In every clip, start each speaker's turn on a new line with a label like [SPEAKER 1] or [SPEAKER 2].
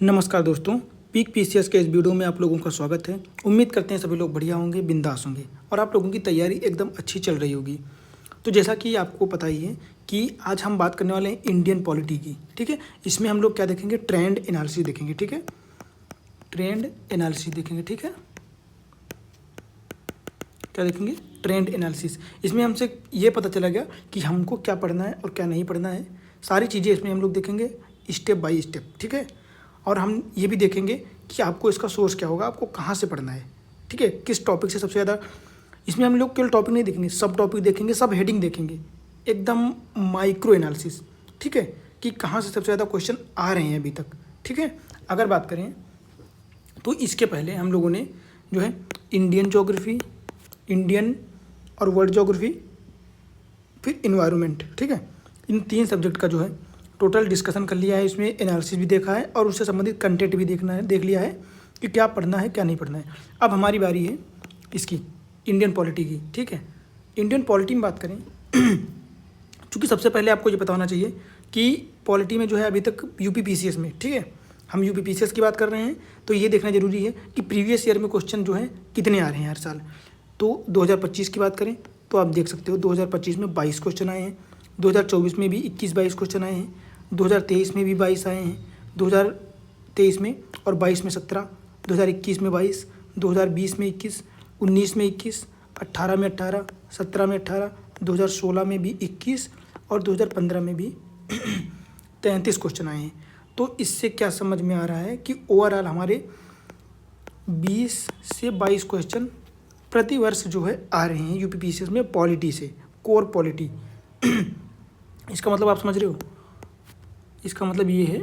[SPEAKER 1] नमस्कार दोस्तों, peak PCS के इस वीडियो में आप लोगों का स्वागत है। उम्मीद करते हैं सभी लोग बढ़िया होंगे, बिंदास होंगे और आप लोगों की तैयारी एकदम अच्छी चल रही होगी। तो जैसा कि आपको पता ही है कि आज हम बात करने वाले हैं इंडियन पॉलिटी की, ठीक है। इसमें हम लोग क्या देखेंगे, ट्रेंड एनालिसिस देखेंगे, ठीक है। ट्रेंड एनालिसिस देखेंगे, ठीक है। क्या देखेंगे, ट्रेंड एनालिसिस। इसमें हमसे ये पता चला गया कि हमको क्या पढ़ना है और क्या नहीं पढ़ना है। सारी चीज़ें इसमें हम लोग देखेंगे स्टेप बाय स्टेप, ठीक है। और हम ये भी देखेंगे कि आपको इसका सोर्स क्या होगा, आपको कहाँ से पढ़ना है, ठीक है, किस टॉपिक से सबसे ज़्यादा। इसमें हम लोग केवल टॉपिक नहीं देखेंगे, सब टॉपिक देखेंगे, सब हेडिंग देखेंगे, एकदम माइक्रो एनालिसिस, ठीक है, कि कहाँ से सबसे ज़्यादा क्वेश्चन आ रहे हैं अभी तक, ठीक है। अगर बात करें तो इसके पहले हम लोगों ने जो है इंडियन ज्योग्राफी, इंडियन और वर्ल्ड ज्योग्राफी, फिर इन्वायरमेंट, ठीक है, इन 3 सब्जेक्ट का जो है टोटल डिस्कशन कर लिया है। इसमें एनालिसिस भी देखा है और उससे संबंधित कंटेंट भी देख लिया है कि क्या पढ़ना है क्या नहीं पढ़ना है। अब हमारी बारी है इसकी इंडियन पॉलिटी की, ठीक है। इंडियन पॉलिटी में बात करें चूँकि सबसे पहले आपको ये पता होना चाहिए कि पॉलिटी में जो है अभी तक यूपी पीसीएस में, ठीक है, हम यूपी पीसीएस की बात कर रहे हैं, तो ये देखना जरूरी है कि प्रीवियस ईयर में क्वेश्चन जो है कितने आ रहे हैं हर साल। तो 2025 की बात करें तो आप देख सकते हो 2025 में 22 क्वेश्चन आए हैं, 2024 में भी 21-22 क्वेश्चन आए हैं, 2023 में भी 22 आए हैं, 2023 में और 22 में 17, 2021 में 22, 2020 में 21, 19 में 21, 18 में 18, 17 में 18, 2016 में भी 21 और 2015 में भी 33 क्वेश्चन आए हैं। तो इससे क्या समझ में आ रहा है कि ओवरऑल हमारे 20 से 22 क्वेश्चन प्रति वर्ष जो है आ रहे हैं यूपी पीसीएस में पॉलिटी से, कोर पॉलिटी। इसका मतलब आप समझ रहे हो, इसका मतलब ये है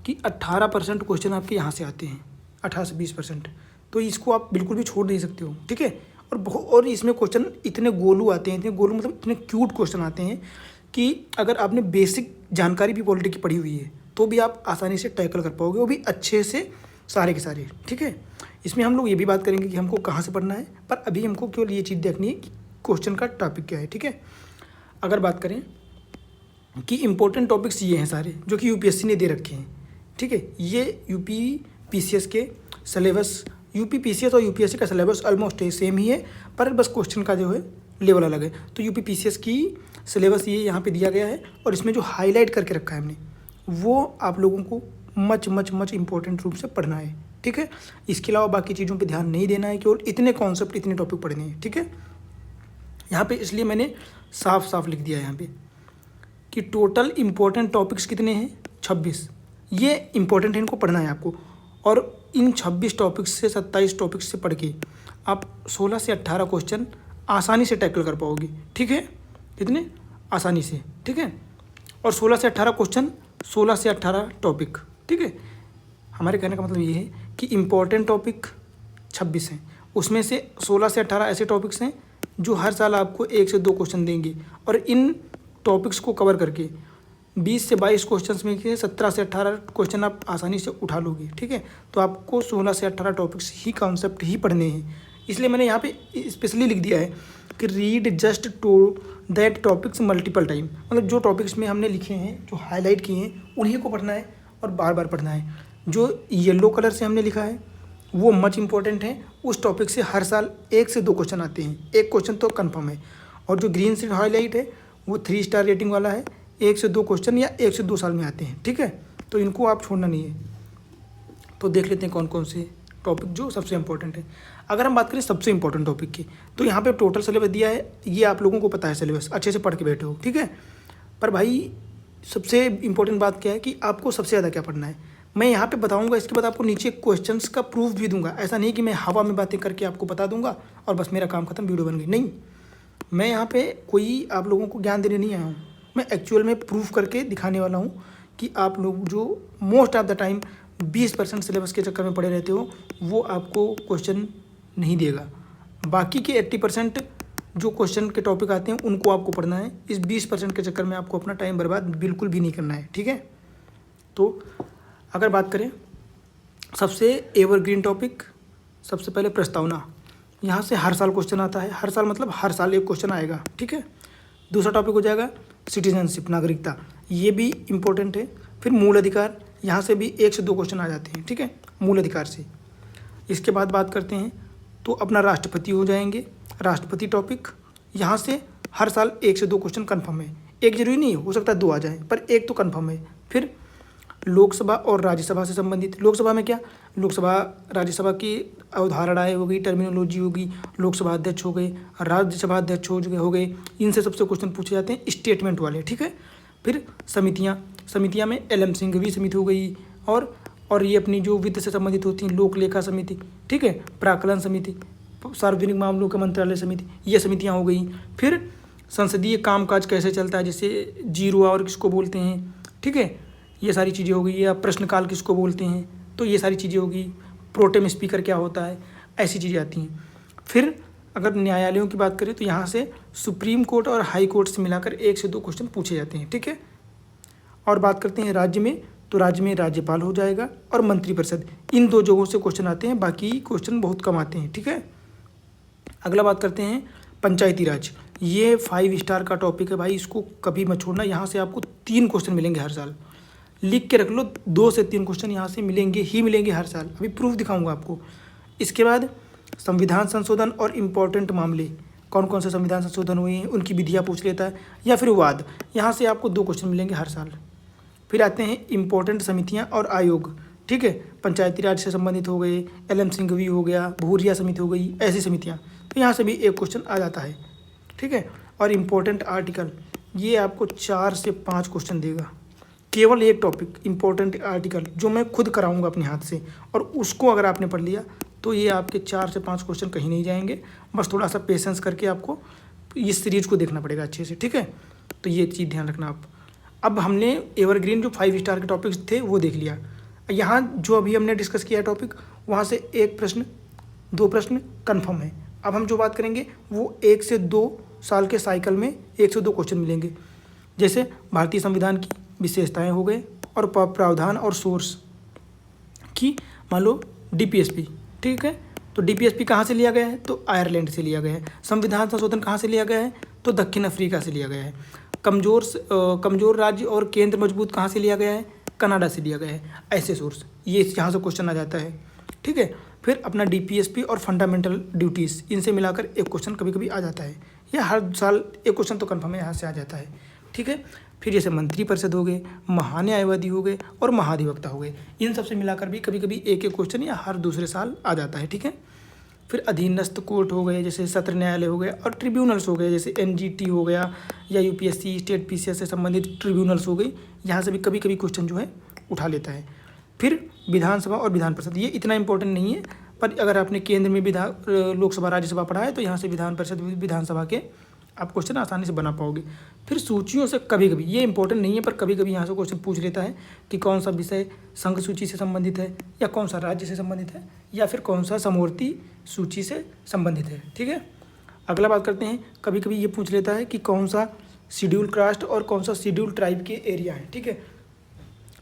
[SPEAKER 1] कि 18% क्वेश्चन आपके यहाँ से आते हैं, 18 से 20%। तो इसको आप बिल्कुल भी छोड़ नहीं सकते हो, ठीक है। और इसमें क्वेश्चन इतने गोलू आते हैं, इतने गोलू मतलब इतने क्यूट क्वेश्चन आते हैं कि अगर आपने बेसिक जानकारी भी पॉलिटी की पढ़ी हुई है तो भी आप आसानी से टैकल कर पाओगे, वो भी अच्छे से सारे के सारे, ठीक है। इसमें हम लोग ये भी बात करेंगे कि हमको कहाँ से पढ़ना है, पर अभी हमको केवल ये चीज़ देखनी है कि क्वेश्चन का टॉपिक क्या है, ठीक है। अगर बात करें कि इम्पोर्टेंट टॉपिक्स ये हैं सारे जो कि यूपीएससी ने दे रखे हैं, ठीक है। ये यूपी पीसीएस के सिलेबस, यूपी पीसीएस और यूपीएससी का सिलेबस ऑलमोस्ट सेम ही है, पर बस क्वेश्चन का जो है लेवल अलग है। तो यूपी पीसीएस की सिलेबस ये यहाँ पे दिया गया है और इसमें जो हाईलाइट करके रखा है हमने, वो आप लोगों को मच इम्पोर्टेंट रूप से पढ़ना है, ठीक है। इसके अलावा बाकी चीज़ों पे ध्यान नहीं देना है, केवल इतने कॉन्सेप्ट, इतने टॉपिक पढ़ने हैं, ठीक है। यहाँ पे इसलिए मैंने साफ साफ लिख दिया है यहाँ पे कि टोटल इम्पोर्टेंट टॉपिक्स कितने हैं, 26। ये इम्पोर्टेंट है, इनको पढ़ना है आपको। और इन 26 टॉपिक्स से 27 टॉपिक्स से पढ़ के आप 16 से 18 क्वेश्चन आसानी से टैकल कर पाओगे, ठीक है। कितने आसानी से, ठीक है। और 16 से 18 क्वेश्चन, 16 से 18 टॉपिक, ठीक है। हमारे कहने का मतलब ये है कि इम्पोर्टेंट टॉपिक 26 हैं, उसमें से 16 से 18 ऐसे टॉपिक्स हैं जो हर साल आपको 1 से 2 क्वेश्चन देंगे। और इन टॉपिक्स को कवर करके 20 से 22 क्वेश्चंस में से 17 से 18 क्वेश्चन आप आसानी से उठा लोगे, ठीक है। तो आपको 16 से 18 टॉपिक्स ही कॉन्सेप्ट ही पढ़ने हैं। इसलिए मैंने यहाँ पे स्पेशली लिख दिया है कि read just to that topics multiple time, मतलब जो टॉपिक्स में हमने लिखे हैं, जो हाईलाइट किए हैं, उन्हीं को पढ़ना है और बार बार पढ़ना है। जो येलो कलर से हमने लिखा है वो मच इंपॉर्टेंट है, उस टॉपिक से हर साल 1 से 2 क्वेश्चन आते हैं, 1 क्वेश्चन तो कन्फर्म है। और जो ग्रीन से हाईलाइट है वो 3 स्टार रेटिंग वाला है, 1 से 2 क्वेश्चन या 1 से 2 साल में आते हैं, ठीक है। तो इनको आप छोड़ना नहीं है। तो देख लेते हैं कौन कौन से टॉपिक जो सबसे इंपॉर्टेंट है। अगर हम बात करें सबसे इंपॉर्टेंट टॉपिक की, तो यहाँ पे टोटल सिलेबस दिया है, ये आप लोगों को पता है, सिलेबस अच्छे से पढ़ के बैठे हो, ठीक है। पर भाई सबसे इंपॉर्टेंट बात क्या है कि आपको सबसे ज़्यादा क्या पढ़ना है, मैं यहाँ पे बताऊँगा। इसके बाद आपको नीचे क्वेश्चंस का प्रूफ भी दूंगा। ऐसा नहीं कि मैं हवा में बातें करके आपको बता दूंगा और बस मेरा काम खत्म, वीडियो बन गई, नहीं। मैं यहाँ पे कोई आप लोगों को ज्ञान देने नहीं आया हूँ, मैं एक्चुअल में प्रूफ करके दिखाने वाला हूँ कि आप लोग जो most of the time 20% syllabus के चक्कर में पड़े रहते हो, वो आपको क्वेश्चन नहीं देगा। बाकी के 80% जो क्वेश्चन के टॉपिक आते हैं उनको आपको पढ़ना है। इस 20% के चक्कर में आपको अपना टाइम बर्बाद बिल्कुल भी नहीं करना है, ठीक है। तो अगर बात करें सबसे एवरग्रीन टॉपिक, सबसे पहले प्रस्तावना, यहाँ से हर साल क्वेश्चन आता है, हर साल मतलब हर साल एक क्वेश्चन आएगा, ठीक है। दूसरा टॉपिक हो जाएगा सिटीजनशिप, नागरिकता, ये भी इम्पोर्टेंट है। फिर मूल अधिकार, यहाँ से भी 1 से 2 क्वेश्चन आ जाते हैं, ठीक है, मूल अधिकार से। इसके बाद बात करते हैं तो अपना राष्ट्रपति हो जाएंगे, राष्ट्रपति टॉपिक। यहाँ से हर साल 1 से 2 क्वेश्चन कन्फर्म है, एक जरूरी नहीं हो सकता है 2 आ जाए, पर एक तो कन्फर्म है। फिर लोकसभा और राज्यसभा से संबंधित, लोकसभा में क्या, लोकसभा राज्यसभा की अवधारणाएँ हो गई, टर्मिनोलॉजी होगी, लोकसभा अध्यक्ष हो गए, राज्यसभा अध्यक्ष हो गए, इनसे सबसे क्वेश्चन पूछे जाते हैं स्टेटमेंट वाले, ठीक है। फिर समितियाँ में एल.एम. सिंघवी समिति हो गई, और ये अपनी जो वित्त से संबंधित होती हैं, लोक लेखा समिति, ठीक है, प्राक्कलन समिति, सार्वजनिक मामलों का मंत्रालय समिति, ये समितियाँ हो गई। फिर संसदीय कामकाज कैसे चलता है, जैसे जीरो आवर किसको बोलते हैं, ठीक है, ये सारी चीज़ें हो गई, या प्रश्नकाल किसको बोलते हैं, तो ये सारी चीज़ें होगी। प्रोटेम स्पीकर क्या होता है, ऐसी चीज़ें आती हैं। फिर अगर न्यायालयों की बात करें तो यहाँ से सुप्रीम कोर्ट और हाई कोर्ट से मिलाकर 1 से 2 क्वेश्चन पूछे जाते हैं, ठीक है। और बात करते हैं राज्य में, तो राज्य में राज्यपाल हो जाएगा और मंत्रिपरिषद, इन 2 जगहों से क्वेश्चन आते हैं, बाकी क्वेश्चन बहुत कम आते हैं, ठीक है। अगला बात करते हैं पंचायती राज, ये 5 स्टार का टॉपिक है भाई, इसको कभी मत छोड़ना। यहाँ से आपको 3 क्वेश्चन मिलेंगे हर साल, लिख के रख लो, 2 से 3 क्वेश्चन यहाँ से मिलेंगे हर साल, अभी प्रूफ दिखाऊंगा आपको। इसके बाद संविधान संशोधन और इम्पोर्टेंट मामले, कौन कौन से संविधान संशोधन हुए हैं उनकी विधियाँ पूछ लेता है, या फिर वाद, यहाँ से आपको 2 क्वेश्चन मिलेंगे हर साल। फिर आते हैं इम्पोर्टेंट समितियाँ और आयोग, ठीक है, पंचायती राज से संबंधित हो गए, एल.एम. सिंघवी हो गया, भूरिया समिति हो गई, ऐसी समितियाँ, तो यहाँ से भी 1 क्वेश्चन आ जाता है, ठीक है। और इम्पोर्टेंट आर्टिकल, ये आपको 4 से 5 क्वेश्चन देगा, केवल एक टॉपिक इम्पोर्टेंट आर्टिकल, जो मैं खुद कराऊंगा अपने हाथ से, और उसको अगर आपने पढ़ लिया तो ये आपके 4 से 5 क्वेश्चन कहीं नहीं जाएंगे। बस थोड़ा सा पेशेंस करके आपको इस सीरीज को देखना पड़ेगा अच्छे से, ठीक है। तो ये चीज़ ध्यान रखना आप। अब हमने एवरग्रीन जो 5 स्टार के टॉपिक्स थे वो देख लिया। यहाँ जो अभी हमने डिस्कस किया टॉपिक, वहाँ से 1 प्रश्न 2 प्रश्न कन्फर्म है। अब हम जो बात करेंगे वो 1 से 2 साल के साइकिल में 1 से 2 क्वेश्चन मिलेंगे, जैसे भारतीय संविधान की विशेषताएं हो गए, और प्रावधान और सोर्स की, मान लो डीपीएसपी, ठीक है, तो डीपीएसपी कहाँ से लिया गया है, तो आयरलैंड से लिया गया है। संविधान संशोधन कहाँ से लिया गया है, तो दक्षिण अफ्रीका से लिया गया है। कमजोर राज्य और केंद्र मजबूत कहाँ से लिया गया है, कनाडा से लिया गया है। ऐसे सोर्स, ये यहाँ से क्वेश्चन आ जाता है, ठीक है। फिर अपना डीपीएसपी और फंडामेंटल ड्यूटीज़, इनसे मिलाकर 1 क्वेश्चन कभी कभी आ जाता है, या हर साल 1 क्वेश्चन तो कन्फर्म है यहाँ से आ जाता है, ठीक है। फिर जैसे मंत्रिपरिषद हो गए, महान्यायवादी हो गए और महाधिवक्ता हो गए, इन सब से मिलाकर भी कभी कभी 1 क्वेश्चन या हर दूसरे साल आ जाता है, ठीक है। फिर अधीनस्थ कोर्ट हो गए, जैसे सत्र न्यायालय हो गए, और ट्रिब्यूनल्स हो गए, जैसे एनजीटी हो गया, या यूपीएससी स्टेट पीसीएस से संबंधित ट्रिब्यूनल्स हो गई, यहाँ से भी कभी कभी क्वेश्चन जो है उठा लेता है। फिर विधानसभा और विधान परिषद, ये इतना इंपॉर्टेंट नहीं है, पर अगर आपने केंद्र में लोकसभा राज्यसभा पढ़ा है तो यहाँ से विधान परिषद विधानसभा के आप क्वेश्चन आसानी से बना पाओगे। फिर सूचियों से कभी कभी, ये इंपॉर्टेंट नहीं है, पर कभी कभी यहाँ से क्वेश्चन पूछ लेता है कि कौन सा विषय संघ सूची से संबंधित है, या कौन सा राज्य से संबंधित है, या फिर कौन सा समवर्ती सूची से संबंधित है, ठीक है। अगला बात करते हैं, कभी कभी ये पूछ लेता है कि कौन सा शेड्यूल कास्ट और कौन सा शेड्यूल ट्राइब के एरिया है, ठीक है,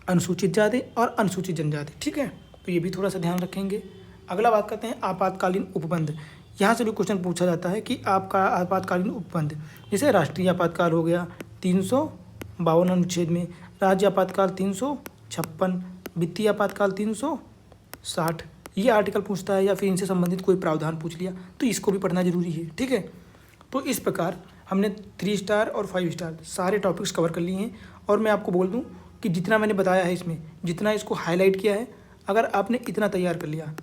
[SPEAKER 1] अनुसूचित जाति और अनुसूचित जनजाति, ठीक है, तो ये भी थोड़ा सा ध्यान रखेंगे। अगला बात करते हैं आपातकालीन उपबंध, यहाँ से भी क्वेश्चन पूछा जाता है कि आपका आपातकालीन उपबंध, जैसे राष्ट्रीय आपातकाल हो गया 352 अनुच्छेद में, राज्य आपातकाल 356, वित्तीय आपातकाल 360, ये आर्टिकल पूछता है, या फिर इनसे संबंधित कोई प्रावधान पूछ लिया तो इसको भी पढ़ना जरूरी है, ठीक है। तो इस प्रकार हमने 3 स्टार और 5 स्टार सारे टॉपिक्स कवर कर लिए हैं। और मैं आपको बोल दूं कि जितना मैंने बताया है इसमें, जितना इसको हाईलाइट किया है, अगर आपने इतना तैयार कर लिया,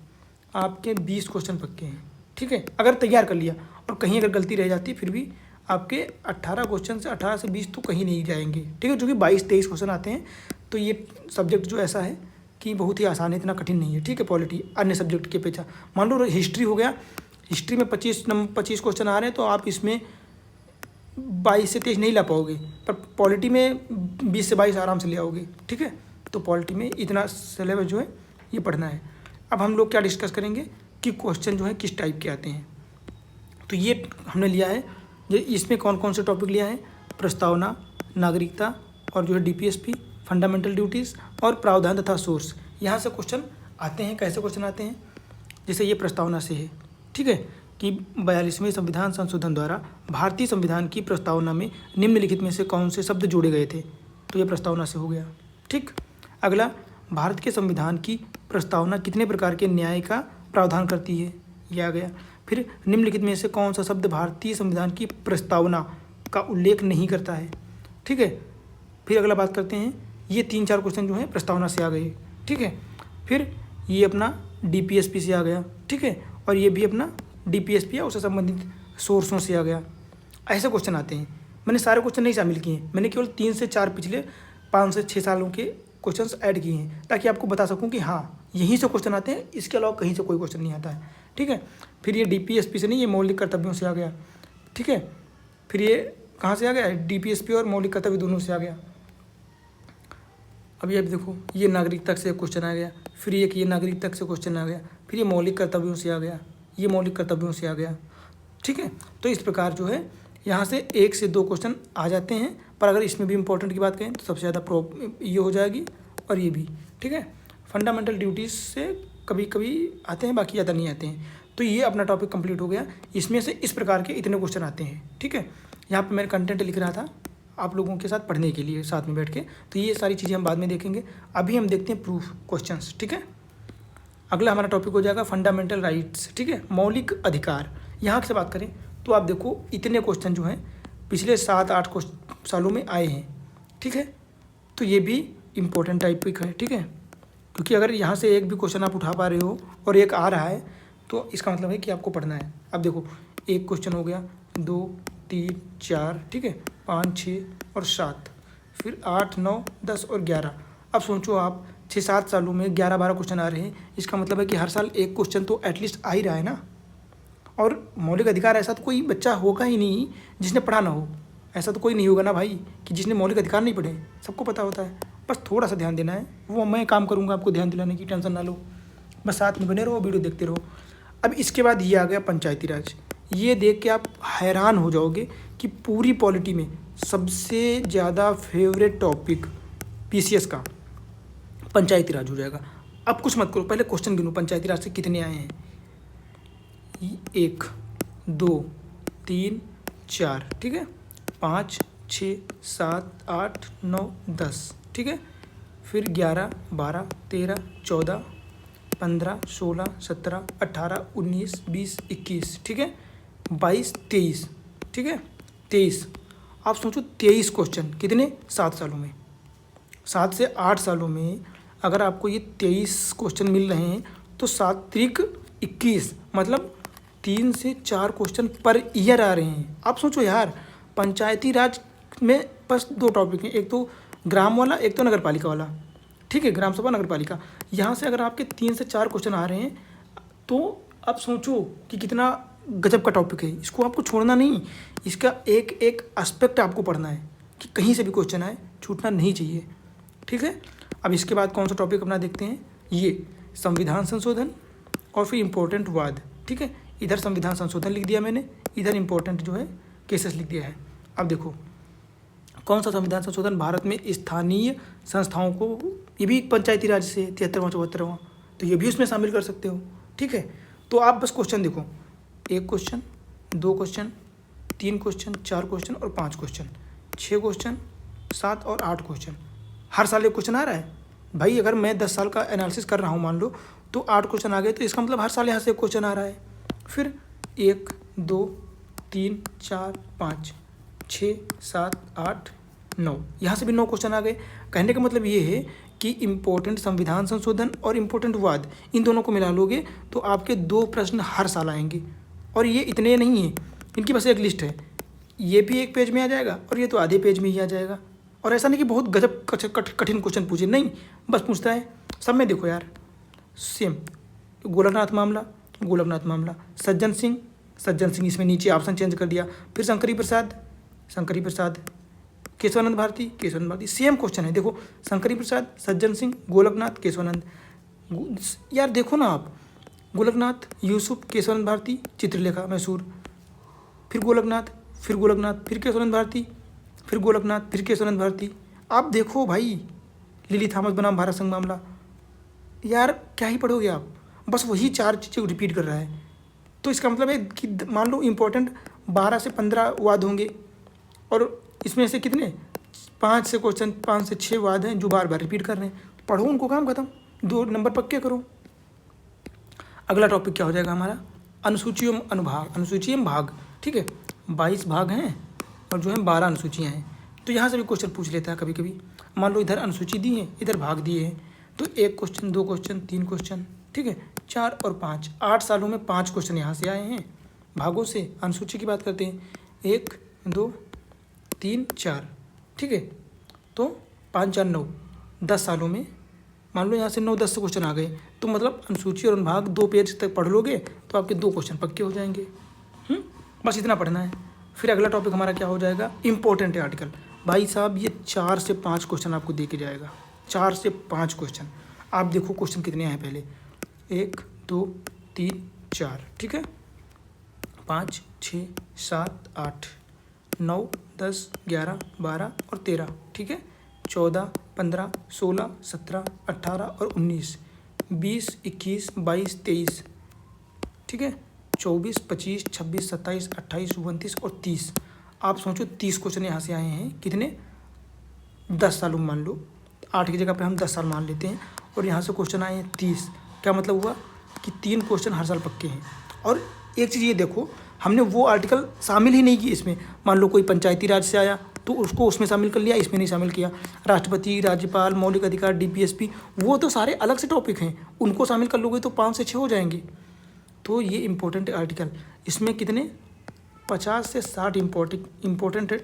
[SPEAKER 1] आपके 20 क्वेश्चन पक्के हैं, ठीक है, अगर तैयार कर लिया, और कहीं अगर गलती रह जाती फिर भी आपके 18 क्वेश्चन से 18 से 20 तो कहीं नहीं जाएंगे, ठीक है, जो कि 22-23 क्वेश्चन आते हैं। तो ये सब्जेक्ट जो ऐसा है कि बहुत ही आसान है, इतना कठिन नहीं है, ठीक है। पॉलिटी अन्य सब्जेक्ट के अपेक्षा, मान लो हिस्ट्री हो गया, हिस्ट्री में 25 क्वेश्चन आ रहे हैं, तो आप इसमें 22 से 23 नहीं ला पाओगे, पर पॉलिटी में 20 से 22 आराम से ले आओगे, ठीक है। तो पॉलिटी में इतना सिलेबस जो है ये पढ़ना है। अब हम लोग क्या डिस्कस करेंगे कि क्वेश्चन जो है किस टाइप के आते हैं। तो ये हमने लिया है, ये इसमें कौन कौन से टॉपिक लिया है, प्रस्तावना, नागरिकता, और जो है डीपीएसपी, फंडामेंटल ड्यूटीज़ और प्रावधान तथा सोर्स, यहाँ से क्वेश्चन आते हैं। कैसे क्वेश्चन आते हैं, जैसे ये प्रस्तावना से है, ठीक है, कि 42वें संविधान संशोधन द्वारा भारतीय संविधान की प्रस्तावना में निम्नलिखित में से कौन से शब्द जोड़े गए थे, तो ये प्रस्तावना से हो गया, ठीक। अगला, भारत के संविधान की प्रस्तावना कितने प्रकार के न्याय का प्रावधान करती है, यह आ गया। फिर निम्नलिखित में से कौन सा शब्द भारतीय संविधान की प्रस्तावना का उल्लेख नहीं करता है, ठीक है। फिर अगला बात करते हैं, ये 3-4 क्वेश्चन जो है प्रस्तावना से आ गए, ठीक है। फिर ये अपना DPSP से आ गया, ठीक है, और ये भी अपना DPSP या उससे संबंधित सोर्सों से आ गया। ऐसे क्वेश्चन आते हैं। मैंने सारे क्वेश्चन नहीं शामिल किए हैं, मैंने केवल 3 से 4 पिछले 5 से 6 सालों के क्वेश्चंस ऐड किए हैं, ताकि आपको बता सकूं कि हाँ यहीं से क्वेश्चन आते हैं, इसके अलावा कहीं से कोई क्वेश्चन नहीं आता है, ठीक है। फिर ये DPSP से नहीं, ये मौलिक कर्तव्यों से आ गया, ठीक है। फिर ये कहाँ से आ गया, DPSP और मौलिक कर्तव्य दोनों से आ गया। अभी अब देखो, ये नागरिकता से क्वेश्चन आ गया, फिर ये नागरिकता से क्वेश्चन आ गया, फिर ये मौलिक कर्तव्यों से आ गया, ये मौलिक कर्तव्यों से आ गया, ठीक है। तो इस प्रकार जो है यहाँ से 1 से 2 क्वेश्चन आ जाते हैं, पर अगर इसमें भी इंपॉर्टेंट की बात करें तो सबसे ज़्यादा ये हो जाएगी और ये भी, ठीक है। फंडामेंटल ड्यूटीज़ से कभी कभी आते हैं, बाकी ज़्यादा नहीं आते हैं। तो ये अपना टॉपिक कंप्लीट हो गया। इसमें से इस प्रकार के इतने क्वेश्चन आते हैं, ठीक है। यहाँ पे मैंने कंटेंट लिख रहा था आप लोगों के साथ पढ़ने के लिए साथ में बैठ के, तो ये सारी चीज़ें हम बाद में देखेंगे। अभी हम देखते हैं प्रूफ क्वेश्चंस, ठीक है। अगला हमारा टॉपिक हो जाएगा फंडामेंटल राइट्स, ठीक है, मौलिक अधिकार। यहाँ से बात करें तो आप देखो इतने क्वेश्चन जो हैं पिछले 7-8 सालों में आए हैं, ठीक है। तो ये भी इम्पोर्टेंट टॉपिक है, ठीक है, क्योंकि अगर यहाँ से एक भी क्वेश्चन आप उठा पा रहे हो और एक आ रहा है तो इसका मतलब है कि आपको पढ़ना है। अब देखो एक क्वेश्चन हो गया, 2, 3, 4, ठीक है, 5, 6 और 7, फिर 8, 9, 10 और 11। अब सोचो आप 6-7 सालों में 11-12 क्वेश्चन आ रहे हैं, इसका मतलब है कि हर साल एक क्वेश्चन तो एटलीस्ट आ ही रहा है ना। और मौलिक अधिकार ऐसा तो कोई बच्चा होगा ही नहीं जिसने पढ़ा ना हो, ऐसा तो कोई नहीं होगा ना भाई कि जिसने मौलिक अधिकार नहीं पढ़े, सबको पता होता है। बस थोड़ा सा ध्यान देना है, वो मैं काम करूँगा आपको ध्यान दिलाने की, टेंशन ना लो, बस साथ में बने रहो, वीडियो देखते रहो। अब इसके बाद ये आ गया पंचायती राज। ये देख के आप हैरान हो जाओगे कि पूरी पॉलिटी में सबसे ज़्यादा फेवरेट टॉपिक PCS का पंचायती राज हो जाएगा। अब कुछ मत करो, पहले क्वेश्चन गिनो पंचायती राज से कितने आए हैं। 1, 2, 3, 4, ठीक है, 5, 6, 7, 8, 9, 10, ठीक है, फिर 11, 12, 13, 14, 15, 16, 17, 18, 19, 20, 21, ठीक है, 22, 23, ठीक है, 23। आप सोचो 23 क्वेश्चन कितने 7 सालों में, 7 से 8 सालों में अगर आपको ये 23 क्वेश्चन मिल रहे हैं तो 7 त्रिक 21, मतलब 3 से 4 क्वेश्चन पर ईयर आ रहे हैं। आप सोचो यार, पंचायती राज में बस 2 टॉपिक हैं, एक तो ग्राम वाला, एक तो नगर पालिका वाला, ठीक है, ग्राम सभा नगर पालिका। यहाँ से अगर आपके 3 से 4 क्वेश्चन आ रहे हैं तो आप सोचो कि कितना गजब का टॉपिक है। इसको आपको छोड़ना नहीं, इसका एक एक एस्पेक्ट आपको पढ़ना है कि कहीं से भी क्वेश्चन आए छूटना नहीं चाहिए, ठीक है। अब इसके बाद कौन सा टॉपिक अपना देखते हैं, ये संविधान संशोधन और फिर इम्पोर्टेंट वाद, ठीक है। इधर संविधान संशोधन लिख दिया मैंने, इधर इम्पोर्टेंट जो है केसेस लिख दिया है। अब देखो कौन सा संविधान संशोधन भारत में स्थानीय संस्थाओं को, ये भी पंचायती राज से 73वां 74वां, तो ये भी उसमें शामिल कर सकते हो, ठीक है। तो आप बस क्वेश्चन देखो, 1 क्वेश्चन, 2 क्वेश्चन, 3 क्वेश्चन, 4 क्वेश्चन और 5 क्वेश्चन, 6 क्वेश्चन, 7 और 8 क्वेश्चन। हर साल एक क्वेश्चन आ रहा है भाई। अगर मैं 10 साल का एनालिसिस कर रहा हूँ मान लो, तो 8 क्वेश्चन आ गए, तो इसका मतलब हर साल यहाँ से एक क्वेश्चन आ रहा है। फिर 1, 2, 3, 4, 5, 6, 7, 8, 9, यहाँ से भी 9 क्वेश्चन आ गए। कहने का मतलब ये है कि इम्पोर्टेंट संविधान संशोधन और इम्पोर्टेंट वाद, इन दोनों को मिला लोगे तो आपके 2 प्रश्न हर साल आएंगे। और ये इतने नहीं हैं, इनकी बस एक लिस्ट है, ये भी एक पेज में आ जाएगा और ये तो आधे पेज में ही आ जाएगा। और ऐसा नहीं कि बहुत गजब कठिन क्वेश्चन पूछे, नहीं, बस पूछता है। सब में देखो यार सेम, गोलकनाथ मामला, गोलकनाथ मामला, सज्जन सिंह, इसमें नीचे ऑप्शन चेंज कर दिया, फिर शंकरी प्रसाद, केशवानंद भारती, सेम क्वेश्चन है। देखो शंकरी प्रसाद, सज्जन सिंह, गोलकनाथ, केशवानंद, यार देखो ना आप, गोलकनाथ, यूसुफ, केशवानंद भारती, चित्रलेखा मैसूर, फिर गोलकनाथ, फिर केशवानंद भारती, फिर गोलकनाथ, फिर केशवानंद भारती। आप देखो भाई, लिली थॉमस बनाम भारत संघ मामला, यार क्या ही पढ़ोगे आप, बस वही 4 चीज़ें रिपीट कर रहा है। तो इसका मतलब है कि मान लो इम्पोर्टेंट 12 से 15 वाद होंगे और इसमें से कितने 5 से 6 वाद हैं जो बार बार रिपीट कर रहे हैं। पढ़ो उनको, काम खत्म, 2 नंबर पक्के करो। अगला टॉपिक क्या हो जाएगा हमारा, अनुसूची एवं अनुभाग, अनुसूची एवं भाग, ठीक है। 22 भाग हैं और जो है 12 अनुसूचियाँ हैं। तो यहाँ से भी क्वेश्चन पूछ लेता है कभी कभी। मान लो इधर अनुसूची दी है, इधर भाग दिए हैं, तो 1 क्वेश्चन, 2 क्वेश्चन, 3 क्वेश्चन, ठीक है, 4 और 5, 8 सालों में 5 क्वेश्चन यहाँ से आए हैं भागों से। अनुसूची की बात करते हैं, 1 2 3 4, ठीक है, तो 5 4 9, 10 सालों में मान लो यहाँ से 9-10 क्वेश्चन आ गए, तो मतलब अनुसूची और अनुभाग 2 पेज तक पढ़ लोगे तो आपके 2 क्वेश्चन पक्के हो जाएंगे। बस इतना पढ़ना है। फिर अगला टॉपिक हमारा क्या हो जाएगा, इंपॉर्टेंट आर्टिकल। भाई साहब ये 4 से 5 क्वेश्चन आपको दे के जाएगा, 4 से 5 क्वेश्चन। आप देखो क्वेश्चन कितने आए पहले, 1 2 3 4, ठीक है, 5 6 7 8 9 10 11 12 और 13, ठीक है, 14 15 16 17 18 और 19 20 21 22 23, ठीक है, 24 25 26 27 28 29 और 30। आप सोचो 30 क्वेश्चन यहाँ से आए हैं, कितने, 10 सालों में मान लो, 8 की जगह पे हम 10 साल मान लेते हैं, और यहाँ से क्वेश्चन आए हैं 30। क्या मतलब हुआ कि 3 क्वेश्चन हर साल पक्के हैं। और एक चीज़ ये देखो, हमने वो आर्टिकल शामिल ही नहीं किए इसमें। मान लो कोई पंचायती राज से आया तो उसको उसमें शामिल कर लिया, इसमें नहीं शामिल किया। राष्ट्रपति, राज्यपाल, मौलिक अधिकार, डीपीएसपी, वो तो सारे अलग से टॉपिक हैं, उनको शामिल कर लोगे तो 5 से 6 हो जाएंगे। तो ये इम्पोर्टेंट आर्टिकल, इसमें कितने 50 से 60 इम्पोर्टेंट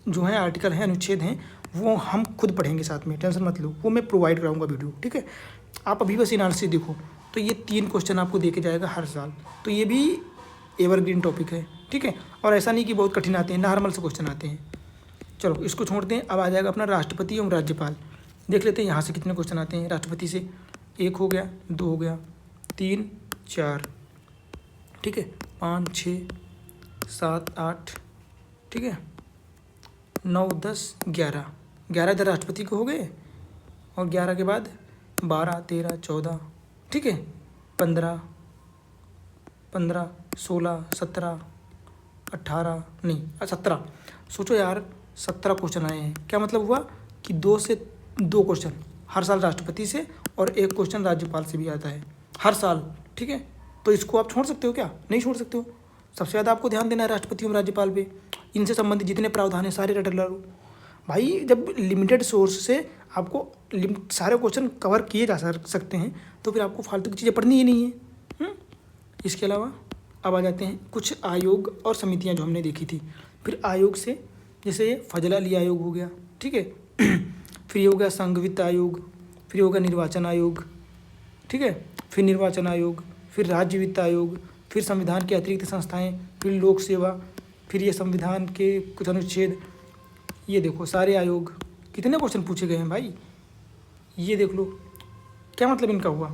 [SPEAKER 1] जो है आर्टिकल हैं, अनुच्छेद हैं, वो हम खुद पढ़ेंगे साथ में, टेंशन मत लो, वो मैं प्रोवाइड कराऊंगा वीडियो, ठीक है। आप अभी बस एनालिसिस देखो। तो ये 3 क्वेश्चन आपको दे के जाएगा हर साल, तो ये भी एवरग्रीन टॉपिक है, ठीक है। और ऐसा नहीं कि बहुत कठिन आते हैं, नॉर्मल से क्वेश्चन आते हैं। चलो इसको छोड़ते हैं, अब आ जाएगा अपना राष्ट्रपति एवं राज्यपाल। देख लेते हैं यहाँ से कितने क्वेश्चन आते हैं राष्ट्रपति से। 1 हो गया, 2 हो गया, 3 4, ठीक है, 5 6 7 8, ठीक है, 9 10 11, 11 इधर राष्ट्रपति को हो गए, और 11 के बाद 12 13 14, ठीक है, 15 16 17 18 नहीं 17। सोचो यार 17 क्वेश्चन आए हैं। क्या मतलब हुआ कि 2 से 2 क्वेश्चन हर साल राष्ट्रपति से और 1 क्वेश्चन राज्यपाल से भी आता है हर साल, ठीक है। तो इसको आप छोड़ सकते हो क्या, नहीं छोड़ सकते हो। सबसे ज़्यादा आपको ध्यान देना है राष्ट्रपति और राज्यपाल पे, इनसे संबंधित जितने प्रावधान हैं सारे रट लो भाई। जब लिमिटेड सोर्स से आपको सारे क्वेश्चन कवर किए जा सकते हैं तो फिर आपको फालतू की चीज़ें पढ़नी ही नहीं है। इसके अलावा अब आ जाते हैं कुछ आयोग और समितियां जो हमने देखी थी। फिर आयोग से जैसे ये फजला अली आयोग हो गया, ठीक है, फिर ये हो गया संघ वित्त आयोग, फिर हो गया निर्वाचन आयोग, ठीक है, फिर निर्वाचन आयोग, फिर राज्य वित्त आयोग, फिर संविधान के अतिरिक्त संस्थाएं, फिर लोक सेवा, फिर ये संविधान के कुछ अनुच्छेद। ये देखो सारे आयोग, कितने क्वेश्चन पूछे गए हैं भाई, ये देख लो। क्या मतलब इनका हुआ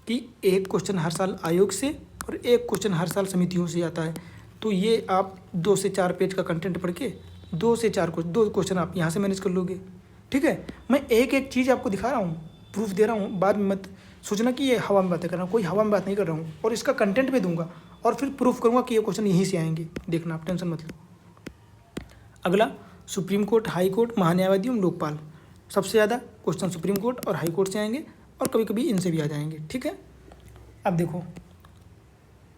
[SPEAKER 1] कि 1 क्वेश्चन हर साल आयोग से और 1 क्वेश्चन हर साल समितियों से आता है। तो ये आप 2 से 4 पेज का कंटेंट पढ़ के 2 से 4 2 क्वेश्चन आप यहाँ से मैनेज कर लोगे, ठीक है। मैं एक एक चीज़ आपको दिखा रहा हूँ, प्रूफ दे रहा हूँ, बाद में मत सोचना कि ये हवा में बातें कर रहा हूँ, कोई हवा में बात नहीं कर रहा हूँ। और इसका कंटेंट भी दूंगा और फिर प्रूफ करूँगा कि ये क्वेश्चन यहीं से आएंगे, देखना आप टेंशन मत लो। अगला सुप्रीम कोर्ट, हाई कोर्ट, महान्यायवादी एवं लोकपाल। सबसे ज़्यादा क्वेश्चन सुप्रीम कोर्ट और हाई कोर्ट से आएंगे और कभी कभी इनसे भी आ जाएंगे, ठीक है। अब देखो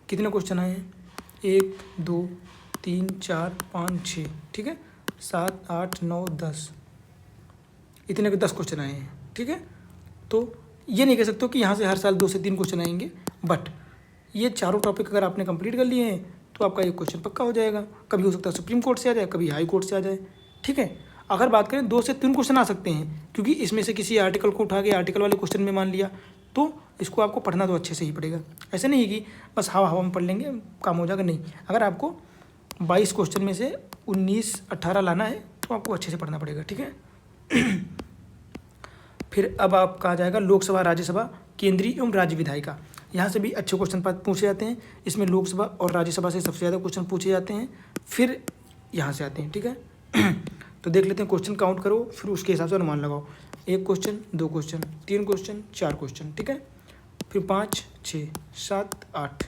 [SPEAKER 1] कितने क्वेश्चन आए हैं, 1 2 3 4 5 6, ठीक है, 7 8 9 10, इतने के 10 क्वेश्चन आए हैं, ठीक है। तो ये नहीं कह सकते हो कि यहाँ से हर साल 2 से 3 क्वेश्चन आएंगे, बट ये चारों टॉपिक अगर आपने कंप्लीट कर लिए हैं तो आपका एक क्वेश्चन पक्का हो जाएगा। कभी हो सकता है सुप्रीम कोर्ट से आ जाए, कभी हाई कोर्ट से आ जाए, ठीक है। अगर बात करें 2 से 3 क्वेश्चन आ सकते हैं, क्योंकि इसमें से किसी आर्टिकल को उठा के आर्टिकल वाले क्वेश्चन में मान लिया, तो इसको आपको पढ़ना तो अच्छे से ही पड़ेगा। ऐसे नहीं है कि बस हवा में पढ़ लेंगे काम हो जाएगा, नहीं। अगर आपको 22 क्वेश्चन में से 19 18 लाना है तो आपको अच्छे से पढ़ना पड़ेगा, ठीक है। फिर अब आपका आ जाएगा लोकसभा, राज्यसभा, केंद्रीय एवं राज्य विधायिका। यहाँ से भी अच्छे क्वेश्चन पूछे जाते हैं। इसमें लोकसभा और राज्यसभा से सबसे ज़्यादा क्वेश्चन पूछे जाते हैं, फिर यहाँ से आते हैं, ठीक है। तो देख लेते हैं, क्वेश्चन काउंट करो, फिर उसके हिसाब से अनुमान लगाओ। 1 क्वेश्चन, 2 क्वेश्चन, 3 क्वेश्चन, 4 क्वेश्चन, ठीक है, फिर 5 6 7 8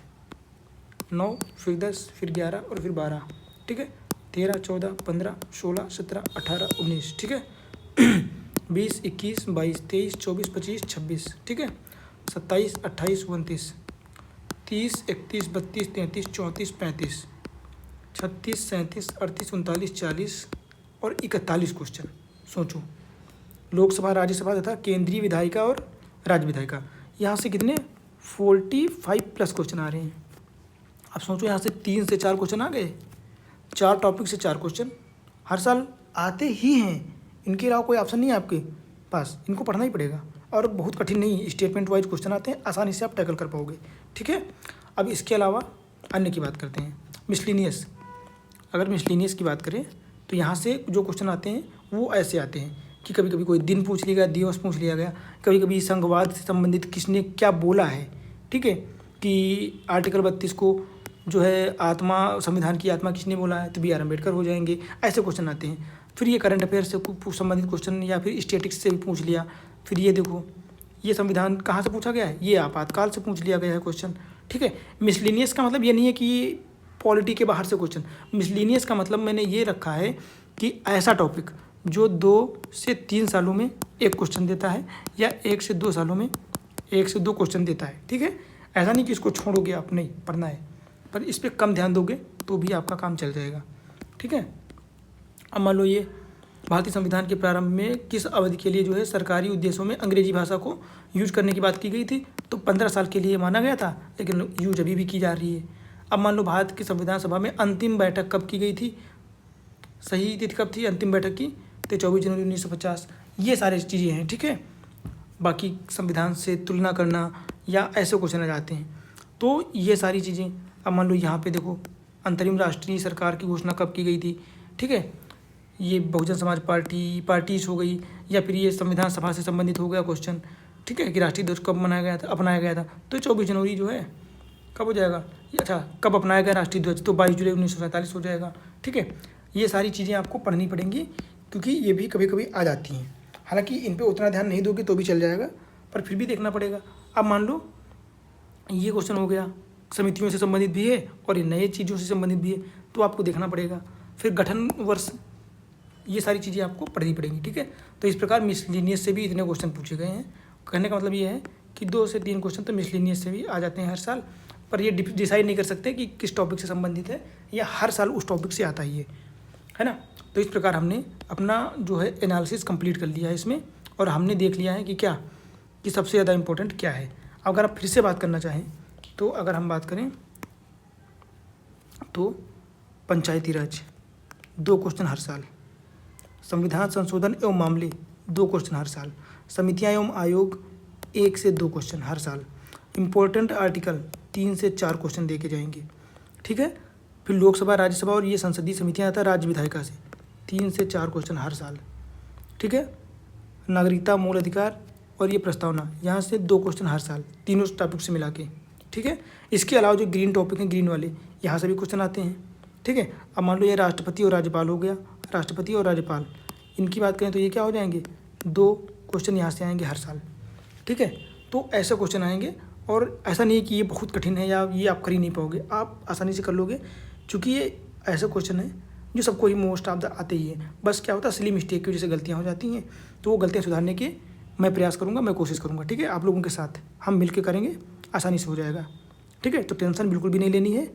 [SPEAKER 1] 9, फिर 10, फिर 11 और फिर 12, ठीक है, 13 14 15 16 17 18 19, ठीक है। 20, 21, 22, 23, 24, 25, 26, ठीक है। 27, 28, 29, 30, 31, 32, 33, 34, 35, 36, 37, 38, 39, 40 और 41 क्वेश्चन। सोचो, लोकसभा, राज्यसभा तथा केंद्रीय विधायिका और राज्य विधायिका, यहाँ से कितने 45 प्लस क्वेश्चन आ रहे हैं। अब सोचो, यहाँ से 3 से 4 क्वेश्चन आ गए, 4 टॉपिक से 4 क्वेश्चन हर साल आते ही हैं। इनके अलावा कोई ऑप्शन नहीं है आपके पास, इनको पढ़ना ही पड़ेगा। और बहुत कठिन नहीं, स्टेटमेंट वाइज क्वेश्चन आते हैं, आसानी से आप टैकल कर पाओगे, ठीक है। अब इसके अलावा अन्य की बात करते हैं, मिसलिनियस। अगर मिसलिनियस की बात करें तो यहाँ से जो क्वेश्चन आते हैं वो ऐसे आते हैं कि कभी कभी कोई दिन पूछ लिया गया, दिवस पूछ लिया गया, कभी कभी संघवाद से संबंधित किसने क्या बोला है, ठीक है, कि आर्टिकल 32 को जो है आत्मा, संविधान की आत्मा किसने बोला है, तो BR अम्बेडकर हो जाएंगे। ऐसे क्वेश्चन आते हैं। फिर ये करंट अफेयर से संबंधित क्वेश्चन या फिर स्टैटिक्स से भी पूछ लिया। फिर ये देखो, ये संविधान कहाँ से पूछा गया है, ये आपातकाल से पूछ लिया गया है क्वेश्चन, ठीक है। मिसलिनियस का मतलब ये नहीं है कि पॉलिटी के बाहर से क्वेश्चन। मिसलिनियस का मतलब मैंने ये रखा है कि ऐसा टॉपिक जो 2 से 3 सालों में एक क्वेश्चन देता है या 1 से 2 सालों में 1 से 2 क्वेश्चन देता है, ठीक है। ऐसा नहीं कि इसको छोड़ोगे आप, नहीं पढ़ना है, पर इस पर कम ध्यान दोगे तो भी आपका काम चल जाएगा, ठीक है। अब मान लो ये भारतीय संविधान के प्रारंभ में किस अवधि के लिए जो है सरकारी उद्देश्यों में अंग्रेजी भाषा को यूज करने की बात की गई थी, तो 15 साल के लिए माना गया था, लेकिन यूज अभी भी की जा रही है। अब मान लो भारत की संविधान सभा में अंतिम बैठक कब की गई थी, सही तिथि कब थी अंतिम बैठक की, तो 24 जनवरी 1950। ये सारी चीज़ें हैं, ठीक है। बाकी संविधान से तुलना करना या ऐसे क्वेश्चन आ जाते हैं, तो ये सारी चीज़ें। अब मान लो यहाँ पे देखो, अंतरिम राष्ट्रीय सरकार की घोषणा कब की गई थी, ठीक है। ये बहुजन समाज पार्टीज हो गई, या फिर ये संविधान सभा से संबंधित हो गया क्वेश्चन, ठीक है, कि राष्ट्रीय ध्वज कब अपनाया गया था, तो 24 जनवरी जो है कब हो जाएगा, अच्छा कब अपनाया गया राष्ट्रीय ध्वज, तो 22 जुलाई 1947 हो जाएगा, ठीक है। ये सारी चीज़ें आपको पढ़नी पड़ेंगी, क्योंकि ये भी कभी कभी आ जाती हैं। हालांकि इन पे उतना ध्यान नहीं दोगे तो भी चल जाएगा, पर फिर भी देखना पड़ेगा। अब मान लो ये क्वेश्चन हो गया, समितियों से संबंधित भी है और ये नए चीज़ों से संबंधित भी है, तो आपको देखना पड़ेगा। फिर गठन वर्ष, ये सारी चीज़ें आपको पढ़नी पड़ेंगी, ठीक है। तो इस प्रकार मिसलिनियस से भी इतने क्वेश्चन पूछे गए हैं। कहने का मतलब ये है कि 2 से 3 क्वेश्चन तो मिसलिनियस से भी आ जाते हैं हर साल, पर ये डिसाइड नहीं कर सकते कि किस टॉपिक से संबंधित है, या हर साल उस टॉपिक से आता ही है ना। तो इस प्रकार हमने अपना जो है एनालिसिस कंप्लीट कर लिया है इसमें, और हमने देख लिया है कि क्या, कि सबसे ज़्यादा इम्पोर्टेंट क्या है। अगर आप फिर से बात करना चाहें तो अगर हम बात करें तो पंचायती राज 2 क्वेश्चन हर साल, संविधान संशोधन एवं मामले 2 क्वेश्चन हर साल, समितियां एवं आयोग 1 से 2 क्वेश्चन हर साल, इम्पोर्टेंट आर्टिकल 3 से 4 क्वेश्चन दे के जाएंगे, ठीक है। फिर लोकसभा, राज्यसभा और ये संसदीय समितियां आता राज्य विधायिका से 3 से 4 क्वेश्चन हर साल, ठीक है। नागरिकता, मूल अधिकार और ये प्रस्तावना, यहाँ से 2 क्वेश्चन हर साल, तीनों टॉपिक से मिला के, ठीक है। इसके अलावा जो ग्रीन टॉपिक हैं, ग्रीन वाले, यहाँ से भी क्वेश्चन आते हैं, ठीक है। अब मान लो ये राष्ट्रपति और राज्यपाल हो गया, राष्ट्रपति और राज्यपाल, इनकी बात करें तो ये क्या हो जाएंगे, 2 क्वेश्चन यहाँ से आएंगे हर साल, ठीक है। तो ऐसे क्वेश्चन आएंगे, और ऐसा नहीं है कि ये बहुत कठिन है या ये आप कर ही नहीं पाओगे, आप आसानी से कर लोगे, क्योंकि ये ऐसे क्वेश्चन है जो सबको ही मोस्ट ऑफ द आते ही है। बस क्या होता है, सिली मिस्टेक की वजह से गलतियाँ हो जाती हैं, तो वो गलतियाँ सुधारने के मैं प्रयास करूँगा, मैं कोशिश करूँगा, ठीक है। आप लोगों के साथ हम मिल के करेंगे, आसानी से हो जाएगा, ठीक है। तो टेंशन बिल्कुल भी नहीं लेनी है।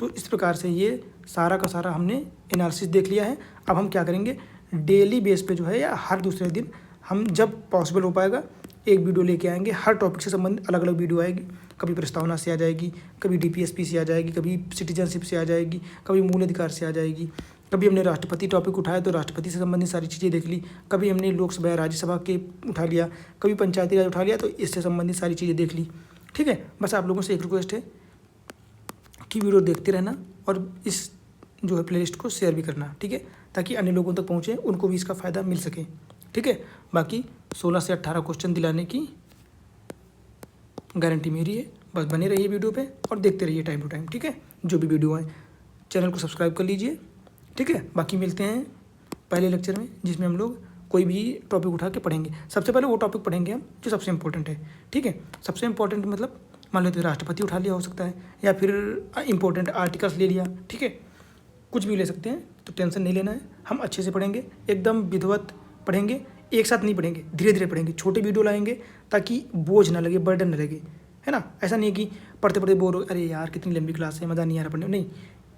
[SPEAKER 1] तो इस प्रकार से ये सारा का सारा हमने एनालिसिस देख लिया है। अब हम क्या करेंगे, डेली बेस पे जो है या हर दूसरे दिन हम जब पॉसिबल हो पाएगा एक वीडियो लेके आएंगे, हर टॉपिक से संबंधित अलग अलग वीडियो आएगी। कभी प्रस्तावना से आ जाएगी, कभी DPSP से आ जाएगी, कभी सिटीजनशिप से आ जाएगी, कभी मूल अधिकार से आ जाएगी, कभी हमने राष्ट्रपति टॉपिक उठाया तो राष्ट्रपति से संबंधित सारी चीज़ें देख ली, कभी हमने लोकसभा राज्यसभा के उठा लिया, कभी पंचायती राज उठा लिया, तो इससे संबंधित सारी चीज़ें देख ली, ठीक है। बस आप लोगों से एक रिक्वेस्ट है कि वीडियो देखते रहना और इस जो है प्लेलिस्ट को शेयर भी करना, ठीक है, ताकि अन्य लोगों तक पहुँचे, उनको भी इसका फ़ायदा मिल सके, ठीक है। बाकी 16 से 18 क्वेश्चन दिलाने की गारंटी मेरी है। बस बने रहिए वीडियो पे और देखते रहिए टाइम टू टाइम, ठीक है। जो भी वीडियो आए चैनल को सब्सक्राइब कर लीजिए, ठीक है। बाकी मिलते हैं पहले लेक्चर में, जिसमें हम लोग कोई भी टॉपिक उठा के पढ़ेंगे। सबसे पहले वो टॉपिक पढ़ेंगे हम जो सबसे इम्पोर्टेंट है, ठीक है। सबसे इम्पोर्टेंट मतलब मान लो तो राष्ट्रपति उठा लिया हो सकता है, या फिर इम्पोर्टेंट आर्टिकल्स ले लिया, ठीक है, कुछ भी ले सकते हैं। तो टेंशन नहीं लेना है, हम अच्छे से पढ़ेंगे, एकदम विधिवत पढ़ेंगे, एक साथ नहीं पढ़ेंगे, धीरे धीरे पढ़ेंगे, छोटे वीडियो लाएंगे ताकि बोझ ना लगे, बर्डन ना लगे, है ना। ऐसा नहीं है कि पढ़ते पढ़ते बोर हो, अरे यार कितनी लंबी क्लास है, मज़ा नहीं आ रहा पढ़ने में। नहीं,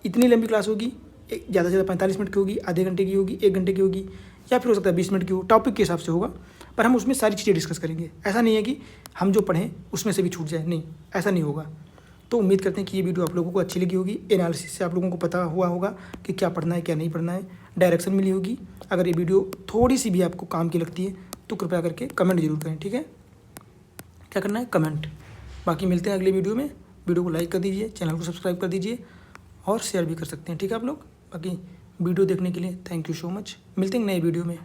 [SPEAKER 1] इतनी लंबी क्लास होगी, ज़्यादा से ज़्यादा 45 मिनट की होगी, आधे घंटे की होगी, 1 घंटे की होगी, या फिर हो सकता है 20 मिनट की हो, टॉपिक के हिसाब से होगा, पर हम उसमें सारी चीज़ें डिस्कस करेंगे। ऐसा नहीं है कि हम जो पढ़ें उसमें से भी छूट जाए, नहीं, ऐसा नहीं होगा। तो उम्मीद करते हैं कि ये वीडियो आप लोगों को अच्छी लगी होगी। एनालिसिस से आप लोगों को पता हुआ होगा कि क्या पढ़ना है क्या नहीं पढ़ना है, डायरेक्शन मिली होगी। अगर ये वीडियो थोड़ी सी भी आपको काम की लगती है तो कृपया करके कमेंट जरूर करें, ठीक है। क्या करना है, कमेंट। बाकी मिलते हैं अगले वीडियो में। वीडियो को लाइक कर दीजिए, चैनल को सब्सक्राइब कर दीजिए और शेयर भी कर सकते हैं, ठीक है आप लोग। बाकी वीडियो देखने के लिए थैंक यू सो मच। मिलते हैं नए वीडियो में।